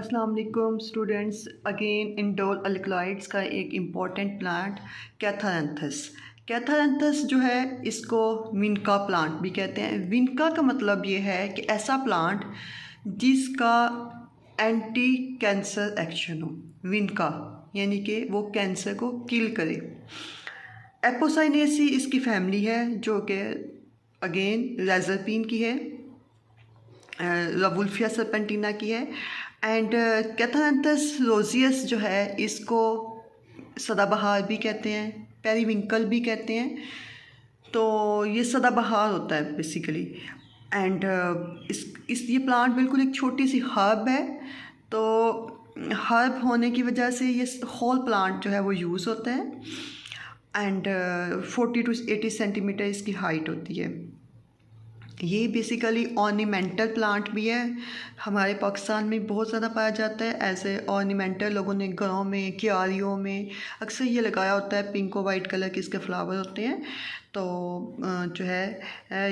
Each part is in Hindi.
अस्सलाम वालेकुम स्टूडेंट्स। अगेन इंडोल अल्कलॉइड्स का एक इम्पॉर्टेंट प्लांट कैथारंथस। कैथारंथस जो है इसको विनका प्लांट भी कहते हैं। विनका का मतलब ये है कि ऐसा प्लांट जिसका एंटी कैंसर एक्शन हो। विनका यानी कि वो कैंसर को किल करे। एपोसाइनेसी इसकी फैमिली है जो कि अगेन रेजरपीन की है, रवुल्फिया सरपेंटिना की है। एंड कैथारंथस रोजियस जो है इसको सदाबहार भी कहते हैं, पेरीविंकल भी कहते हैं। तो ये सदाबहार होता है बेसिकली। एंड इस ये प्लांट बिल्कुल एक छोटी सी हर्ब है। तो हर्ब होने की वजह से ये होल प्लांट जो है वो यूज़ होता है। एंड 40 to 80 सेंटीमीटर इसकी हाइट होती है। ये बेसिकली ऑर्नामेंटल प्लांट भी है। हमारे पाकिस्तान में बहुत ज़्यादा पाया जाता है एज ए ऑर्नामेंटल। लोगों ने घरों में, क्यारियों में अक्सर ये लगाया होता है। पिंक और वाइट कलर के इसके फ्लावर होते हैं। तो जो है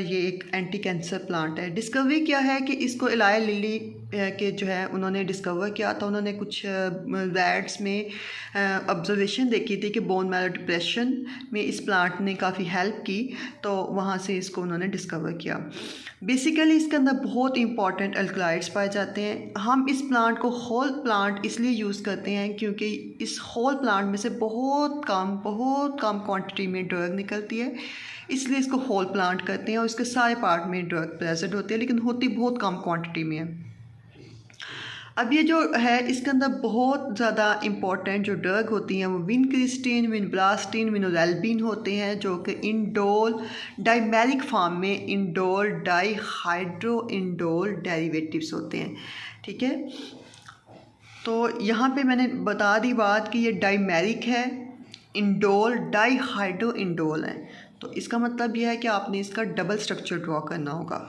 ये एक एंटी कैंसर प्लांट है। डिस्कवरी क्या है कि इसको इलाय लिली के जो है उन्होंने डिस्कवर किया था। उन्होंने कुछ रैट्स में ऑब्जर्वेशन देखी थी कि बोन मैरो डिप्रेशन में इस प्लांट ने काफ़ी हेल्प की। तो वहाँ से इसको उन्होंने डिस्कवर किया। बेसिकली इसके अंदर बहुत इंपॉर्टेंट अल्कलॉइड्स पाए जाते हैं। हम इस प्लांट को होल प्लांट इसलिए यूज़ करते हैं क्योंकि इस होल प्लांट में से बहुत कम क्वांटिटी में ड्रग निकलती है, इसलिए इसको होल प्लांट करते हैं। और इसके सारे पार्ट में ड्रग प्रेजेंट होती है लेकिन होती बहुत कम क्वांटिटी में है। अब ये जो है इसके अंदर बहुत ज़्यादा इम्पॉर्टेंट जो ड्रग होती हैं वो विनक्रिस्टिन, विनब्लास्टिन, विनोलेल्बिन होते हैं, जो कि इंडोल डाइमेरिक फॉर्म में इंडोल डाईहाइड्रो इंडोल डेरिवेटिव्स होते हैं। ठीक है, तो यहाँ पे मैंने बता दी बात कि ये डाइमेरिक है, इंडोल डाईहाइड्रो इंडोल है। तो इसका मतलब यह है कि आपने इसका डबल स्ट्रक्चर ड्रॉ करना होगा।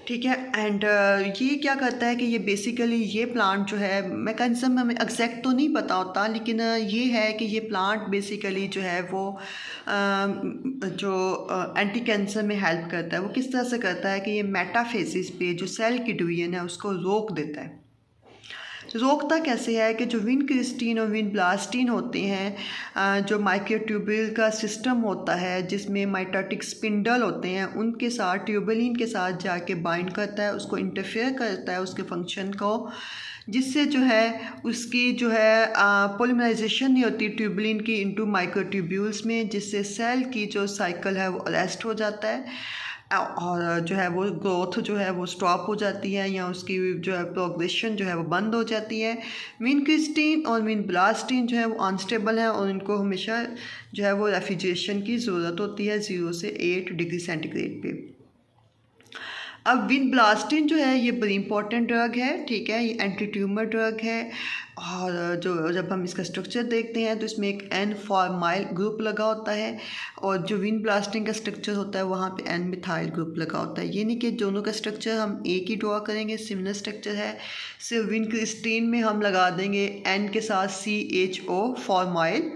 ठीक है। एंड ये क्या करता है कि ये बेसिकली ये प्लांट जो है मैकेनिज्म हमें एग्जैक्ट तो नहीं पता होता, लेकिन ये है कि ये प्लांट बेसिकली जो है वो जो एंटी कैंसर में हेल्प करता है। वो किस तरह से करता है कि ये मेटाफेसिस पे जो सेल की डिवीजन है उसको रोक देता है। रोकता कैसे है कि जो विनक्रिस्टिन और विनब्लास्टिन होते हैं, जो माइक्रोट्यूब्यूल का सिस्टम होता है जिसमें माइटोटिक स्पिंडल होते हैं, उनके साथ ट्यूबुलिन के साथ जाके बाइंड करता है, उसको इंटरफेयर करता है उसके फंक्शन को, जिससे जो है उसकी जो है पॉलीमराइजेशन नहीं होती ट्यूबुलिन की इनटू माइक्रोट्यूब्यूल्स में, जिससे सेल की जो साइकिल है वो अरेस्ट हो जाता है और जो है वो ग्रोथ जो है वो स्टॉप हो जाती है या उसकी जो है प्रोग्रेशन जो है वो बंद हो जाती है। विनक्रिस्टिन और विनब्लास्टिन जो है वो अनस्टेबल है और इनको हमेशा जो है वो रेफ्रिजरेशन की ज़रूरत होती है 0 से 8 डिग्री सेंटीग्रेड पे। अब विनब्लास्टिन जो है ये बड़ी इंपॉर्टेंट ड्रग है। ठीक है, ये एंटी ट्यूमर ड्रग है। और जो जब हम इसका स्ट्रक्चर देखते हैं तो इसमें एक एन फॉर्माइल ग्रुप लगा होता है और जो विनब्लास्टिन का स्ट्रक्चर होता है वहाँ पे एन मिथाइल ग्रुप लगा होता है। ये नहीं कि दोनों का स्ट्रक्चर हम एक ही ड्रॉ करेंगे, सिमिलर स्ट्रक्चर है। सिर्फ विनक्रिस्टिन में हम लगा देंगे एन के साथ CHO फॉर्माइल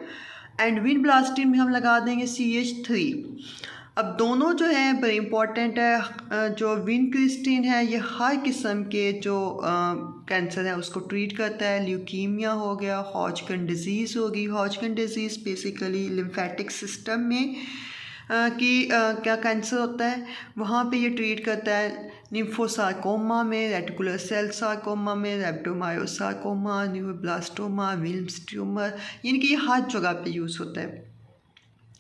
एंड विनब्लास्टिन में हम लगा देंगे CH3। अब दोनों जो है बड़े इम्पॉर्टेंट है। जो विनक्रिस्टिन है ये हर किस्म के जो कैंसर है उसको ट्रीट करता है। ल्यूकीमिया हो गया, हॉजकिन डिजीज़ होगी। Hodgkin disease basically lymphatic system में क्या कैंसर होता है वहाँ पे ये ट्रीट करता है। लिम्फोसार्कोमा में, रेटिकुलर सेल सार्कोमा में, रेप्टोमायोसार्कोमा, न्यूरोब्लास्टोमा, विल्म्स ट्यूमर, यानी कि ये हर जगह पे यूज़ होता है।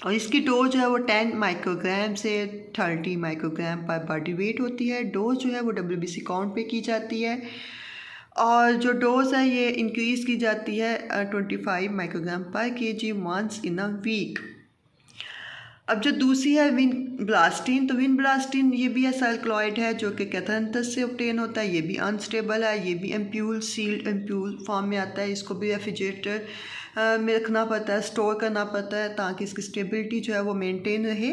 और इसकी डोज जो है वो 10 माइक्रोग्राम से 30 माइक्रोग्राम पर बॉडी वेट होती है। डोज जो है वो WBC काउंट पे की जाती है और जो डोज है ये इंक्रीज़ की जाती है 25 माइक्रोग्राम पर kg once in a week. अब जो दूसरी है विनब्लास्टिन, तो विनब्लास्टिन ये भी ऐसा अल्कलॉइड है जो कि कैथारंथस से ऑब्टेन होता है। ये भी अनस्टेबल है, ये भी एम्प्यूल सील्ड एम्प्यूल फॉर्म में आता है। इसको भी रेफ्रिजरेटर में रखना पड़ता है, स्टोर करना पड़ता है ताकि इसकी स्टेबिलिटी जो है वो मेंटेन रहे।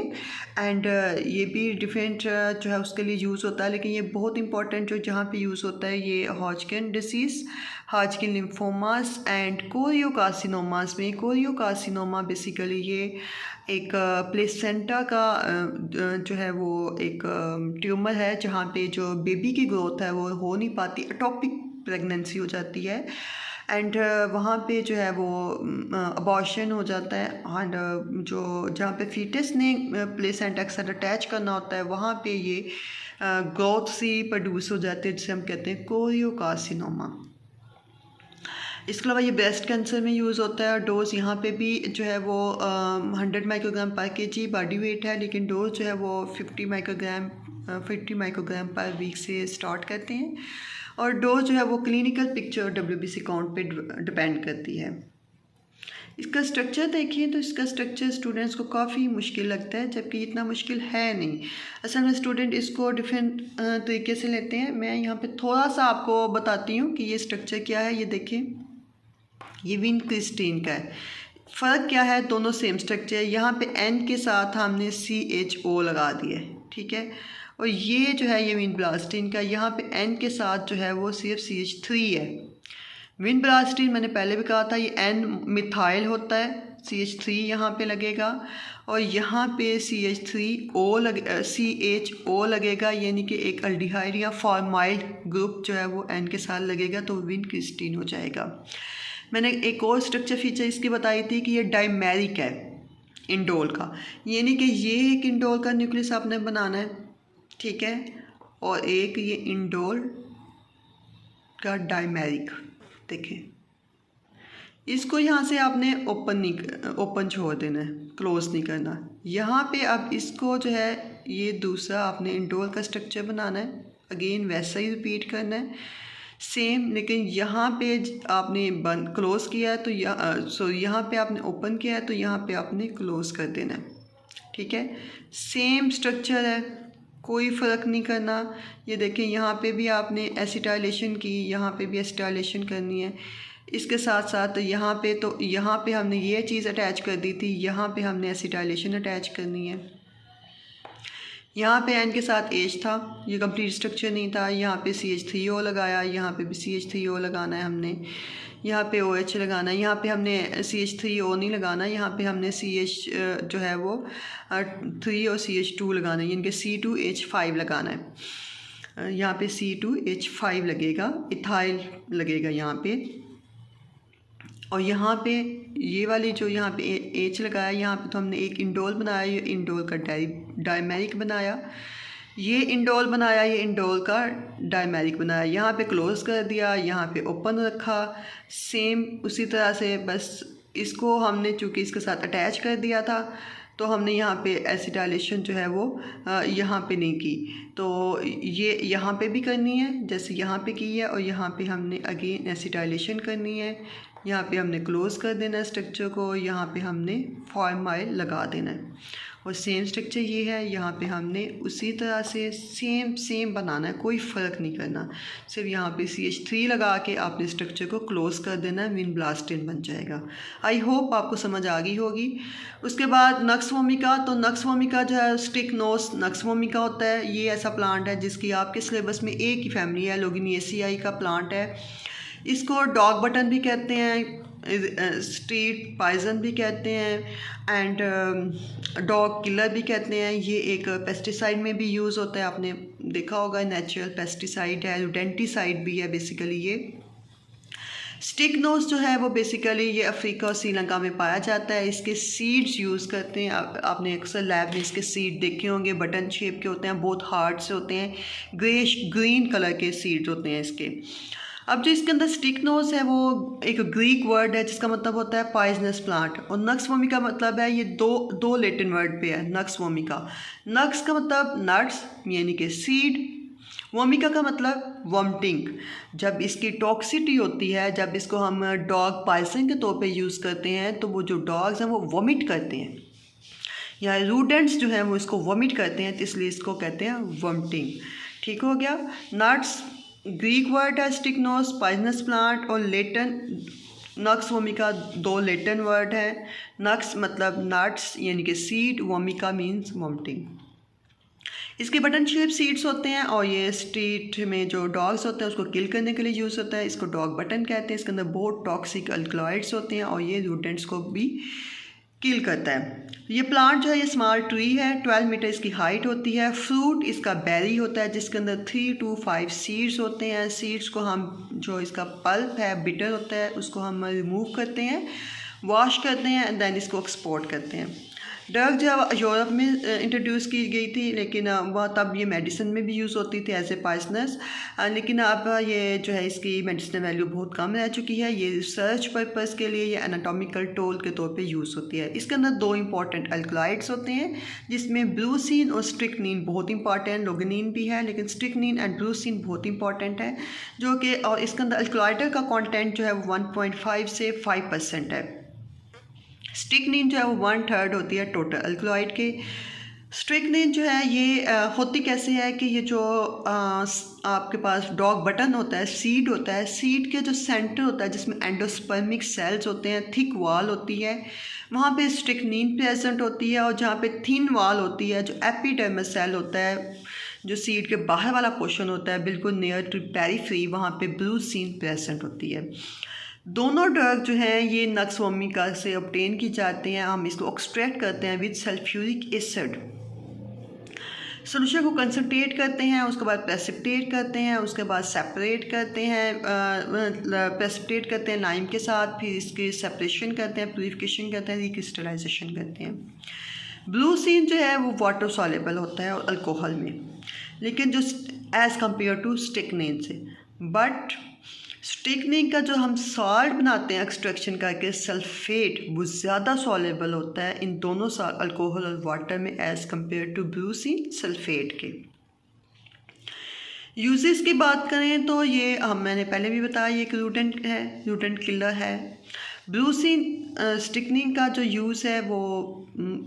एंड ये भी डिफरेंट जो है उसके लिए यूज़ होता है, लेकिन ये बहुत इंपॉर्टेंट जो जहाँ पे यूज़ होता है ये Hodgkin disease, Hodgkin lymphomas and choriocarcinomas में। कोरियोकार्सिनोमा बेसिकली ये एक प्लेसेंटा का जो है वो एक ट्यूमर है जहाँ पे जो बेबी की ग्रोथ है वो हो नहीं पाती। एटोपिक प्रेगनेंसी हो जाती है एंड वहाँ पे जो है वो अबॉर्शन हो जाता है एंड जो जहाँ पे फीटस ने प्लेसेंटा के साथ अटैच करना होता है वहाँ पे ये ग्रोथ सी प्रोड्यूस हो जाती है जिसे हम कहते हैं कोरियोकार्सिनोमा। इसके अलावा ये ब्रेस्ट कैंसर में यूज़ होता है और डोज़ यहाँ पे भी जो है वो 100 माइक्रोग्राम पर केजी बॉडी वेट है, लेकिन डोज जो है वो 50 माइक्रोग्राम पर वीक से स्टार्ट करते हैं और डोज जो है वो क्लिनिकल पिक्चर WBC काउंट पे डिपेंड करती है। इसका स्ट्रक्चर देखिए तो इसका स्ट्रक्चर स्टूडेंट्स को काफ़ी मुश्किल लगता है, जबकि इतना मुश्किल है नहीं। असल में स्टूडेंट इसको डिफरेंट तरीके से लेते हैं। मैं यहाँ पे थोड़ा सा आपको बताती हूँ कि ये स्ट्रक्चर क्या है। ये देखिए, ये विनक्रिस्टीन का है। फ़र्क क्या है, दोनों सेम स्ट्रक्चर है। यहाँ पे N के साथ हमने CHO लगा दिया है, ठीक है। और ये जो है ये विनब्लास्टीन का, यहाँ पे N के साथ जो है वो सिर्फ CH3 है। विनब्लास्टीन मैंने पहले भी कहा था ये N मिथाइल होता है, CH3 यहाँ पे लगेगा और यहाँ पे CHO लगेगा, यानी कि एक अल्डिहाइड या फॉर्माइल ग्रुप जो है वो N के साथ लगेगा तो विनक्रिस्टीन हो जाएगा। मैंने एक और स्ट्रक्चर फीचर इसकी बताई थी कि ये डाइमेरिक है इंडोल का, यानी कि ये एक इंडोल का न्यूक्लियस आपने बनाना है, ठीक है, और एक ये इंडोल का डाइमेरिक। देखें, इसको यहाँ से आपने ओपन छोड़ देना है, क्लोज नहीं करना। यहाँ पे अब इसको जो है ये दूसरा आपने इंडोल का स्ट्रक्चर बनाना है, अगेन वैसा ही रिपीट करना है सेम, लेकिन यहाँ पे आपने बंद क्लोज़ किया है तो यहाँ पे आपने ओपन किया है तो यहाँ पे आपने क्लोज़ कर देना है, ठीक है। सेम स्ट्रक्चर है, कोई फ़र्क नहीं करना। ये देखें, यहाँ पे भी आपने एसिटाइलेशन की, यहाँ पे भी एसिटाइलेशन करनी है। इसके साथ साथ यहाँ पे हमने ये चीज़ अटैच कर दी थी, यहाँ पे हमने एसिटाइलेशन अटैच करनी है। यहाँ पे N के साथ H था, ये कंप्लीट स्ट्रक्चर नहीं था। यहाँ पे CH3O लगाया, यहाँ पे भी CH3O लगाना है हमने, यहाँ पे OH लगाना है। यहाँ पे हमने CH3O नहीं लगाना, यहाँ पे हमने CH जो है वो 3 और CH2 लगाना है, यानी कि C2H5 लगाना है। यहाँ पे C2H5 लगेगा, इथाइल लगेगा यहाँ पे। और यहाँ पे ये वाली जो यहाँ पे H लगाया, यहाँ पे तो हमने एक इंडोल बनाया, ये इंडोल का डाइमेरिक बनाया, ये इंडोल बनाया, ये इंडोल का डाइमेरिक बनाया। यहाँ पे क्लोज़ कर दिया, यहाँ पे ओपन रखा, सेम उसी तरह से। बस इसको हमने चूँकि इसके साथ अटैच कर दिया था तो हमने यहाँ पे एसिटाइलेशन जो है वो यहाँ पे नहीं की, तो ये यहाँ पे भी करनी है जैसे यहाँ पे की है, और यहाँ पे हमने अगेन एसिटाइलेशन करनी है। यहाँ पे हमने क्लोज़ कर देना है स्ट्रक्चर को, यहाँ पे हमने फॉर्माइल लगा देना है और सेम स्ट्रक्चर ये है। यहाँ पे हमने उसी तरह से सेम बनाना है, कोई फ़र्क नहीं करना। सिर्फ यहाँ पे CH3 लगा के आपने स्ट्रक्चर को क्लोज़ कर देना है, विनब्लास्टीन बन जाएगा। आई होप आपको समझ आ गई होगी। उसके बाद नक्स वोमिका, तो नक्स वोमिका जो है स्टिक नोस नक्स वोमिका होता है। ये ऐसा प्लांट है जिसकी आपके सिलेबस में एक ही फैमिली है, लोगिनिएसियाई का प्लांट है। इसको डॉग बटन भी कहते हैं, स्ट्रीट पॉइजन भी कहते हैं एंड डॉग किलर भी कहते हैं। ये एक पेस्टिसाइड में भी यूज़ होता है, आपने देखा होगा, नेचुरल पेस्टिसाइड है, रोडेंटिसाइड भी है बेसिकली। ये स्टिक नोज जो है वो बेसिकली ये अफ्रीका और श्रीलंका में पाया जाता है। इसके सीड्स यूज़ करते हैं, आपने अक्सर लैब में इसके सीड देखे होंगे, बटन शेप के होते हैं, बहुत हार्ड से होते हैं, ग्रेश ग्रीन कलर के सीड्स होते हैं इसके। अब जो इसके अंदर स्टिक नोज है वो एक ग्रीक वर्ड है जिसका मतलब होता है पॉइजनस प्लांट, और नक्स वोमिका मतलब है, ये दो लैटिन वर्ड पे है नक्स वोमिका। नक्स का मतलब नट्स यानी कि सीड, वोमिका का मतलब वॉमिटिंग। जब इसकी टॉक्सिटी होती है, जब इसको हम डॉग पॉइजन के तौर पे यूज़ करते हैं तो वो जो डॉग्स हैं वो वॉमिट करते हैं, या रूडेंट्स जो हैं वो इसको वॉमिट करते हैं, तो इसलिए इसको कहते हैं वॉमिटिंग। ठीक हो गया। नट्स ग्रीक वर्ड है, स्टिक नोज पॉइजनस प्लांट, और लेटन नक्स वोमिका दो लेटन वर्ड है। नक्स मतलब नट्स यानी कि सीड, वोमिका मीन्स वॉमिटिंग। इसके बटन शेप सीड्स होते हैं और ये स्ट्रीट में जो डॉग्स होते हैं उसको किल करने के लिए यूज़ होता है। इसको डॉग बटन कहते हैं। इसके अंदर बहुत टॉक्सिक अल्कलॉइड्स होते हैं और ये रूडेंट्स को भी किल करता है। ये प्लांट जो है ये स्मॉल ट्री है, 12 मीटर इसकी हाइट होती है। फ्रूट इसका बेरी होता है जिसके अंदर 3 to 5 सीड्स होते हैं। सीड्स को हम जो इसका पल्प है बिटर होता है उसको हम रिमूव करते हैं, वॉश करते हैं एंड देन इसको एक्सपोर्ट करते हैं। ड्रग जो है यूरोप में इंट्रोड्यूस की गई थी, लेकिन वह तब ये मेडिसिन में भी यूज़ होती थी एज ए पॉइजनस, लेकिन अब ये जो है इसकी मेडिसिनल वैल्यू बहुत कम रह चुकी है। ये रिसर्च पर्पस के लिए ये एनाटॉमिकल टूल के तौर पे यूज़ होती है। इसके अंदर 2 इंपॉर्टेंट अल्कलॉइड्स होते हैं जिसमें ब्लूसीन और स्ट्रिक्नीन बहुत इंपॉर्टेंट, लोगनीन भी है लेकिन स्ट्रिक्नीन एंड ब्लूसीन बहुत इंपॉर्टेंट है, जो कि और इसके अंदर अल्कलॉइड का कॉन्टेंट जो है वो 1.5 से 5% है। स्ट्रिक्नीन जो है वो 1/3 होती है टोटल अल्कलॉइड के। स्ट्रिक्नीन जो है ये होती कैसे है कि ये जो आपके पास डॉग बटन होता है, सीड होता है, सीड के जो सेंटर होता है जिसमें एंडोस्पर्मिक सेल्स होते हैं, थिक वॉल होती है, वहाँ पे स्ट्रिक्नीन प्रेजेंट होती है। और जहाँ पे थिन वॉल होती है, जो एपिडर्मस सेल होता है, जो सीड के बाहर वाला पोर्शन होता है बिल्कुल नियर टू पेरिफेरी, वहाँ पे ब्लूसीन प्रेजेंट होती है। दोनों ड्रग जो हैं ये नक्स वोमिका से ऑब्टेन की जाते हैं। हम इसको एक्सट्रैक्ट करते हैं विद सल्फ्यूरिक एसिड, सोल्यूशन को कंसनट्रेट करते हैं, उसके बाद प्रेसिपिटेट करते हैं, उसके बाद सेपरेट करते हैं, प्रेसिपिटेट करते हैं लाइम के साथ, फिर इसकी सेपरेशन करते हैं, प्यूरिफिकेशन करते हैं, रिक्रिस्टलाइजेशन करते हैं। ब्लूसीन जो है वो वाटर सॉल्युबल होता है और अल्कोहल में, लेकिन जो एज़ कम्पेयर टू स्टिक्नीन से, बट स्टिक्नीन का जो हम सॉल्ट बनाते हैं एक्सट्रैक्शन करके सल्फेट, वो ज़्यादा सॉल्युबल होता है इन दोनों अल्कोहल और वाटर में एज़ कम्पेयर टू ब्लूसीन सल्फेट के। यूजेस की बात करें तो ये मैंने पहले भी बताया ये एक रूडेंट है, रूडेंट किलर है। ब्लूसीन स्टिक्नीन का जो यूज़ है वो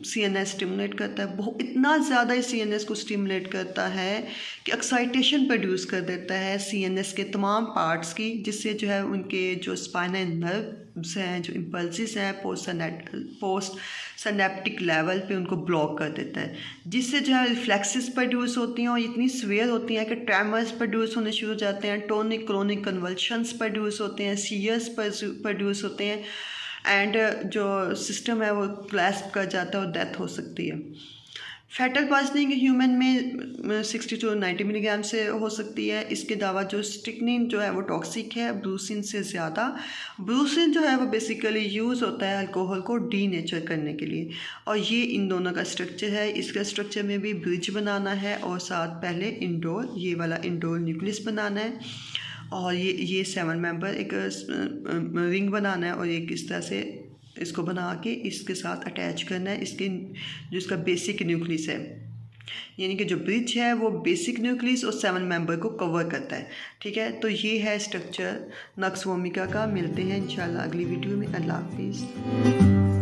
CNS स्टिमुलेट करता है, बहुत इतना ज़्यादा CNS को स्टिमुलेट करता है कि एक्साइटेशन प्रोड्यूस कर देता है CNS के तमाम पार्ट्स की, जिससे जो है उनके जो स्पाइनल नर्व्स हैं, जो इम्पल्सिस हैं, पोस्ट सिनेप्टिक लेवल पे उनको ब्लॉक कर देता है, जिससे जो है रिफ्लेक्सेस प्रोड्यूस होती हैं और इतनी सीवियर होती हैं कि ट्रेमर्स प्रोड्यूस होने शुरू हो जाते हैं, टोनिक क्रोनिक कन्वल्शंस प्रोड्यूस होते हैं, सीयर्स प्रोड्यूस होते हैं एंड जो सिस्टम है वो क्लैस्प कर जाता है और डेथ हो सकती है। फैटल पॉइजनिंग ह्यूमन में 60 to 90 मिलीग्राम से हो सकती है। इसके अलावा जो स्टिक्नीन जो है वो टॉक्सिक है ब्लूसीन से ज़्यादा। ब्लूसीन जो है वो बेसिकली यूज़ होता है अल्कोहल को डीनेचर करने के लिए, और ये इन दोनों का स्ट्रक्चर है। इसका स्ट्रक्चर में भी ब्रिज बनाना है और साथ पहले इंडोर, ये वाला इंडोर न्यूक्लियस बनाना है, और ये 7 मेंबर एक रिंग बनाना है और एक इस तरह से इसको बना के इसके साथ अटैच करना है इसके जो इसका बेसिक न्यूक्लियस है, यानी कि जो ब्रिज है वो बेसिक न्यूक्लियस और 7 मेंबर को कवर करता है। ठीक है, तो ये है स्ट्रक्चर नक्स वोमिका का। मिलते हैं इंशाल्लाह अगली वीडियो में। अल्लाह हाफिज़।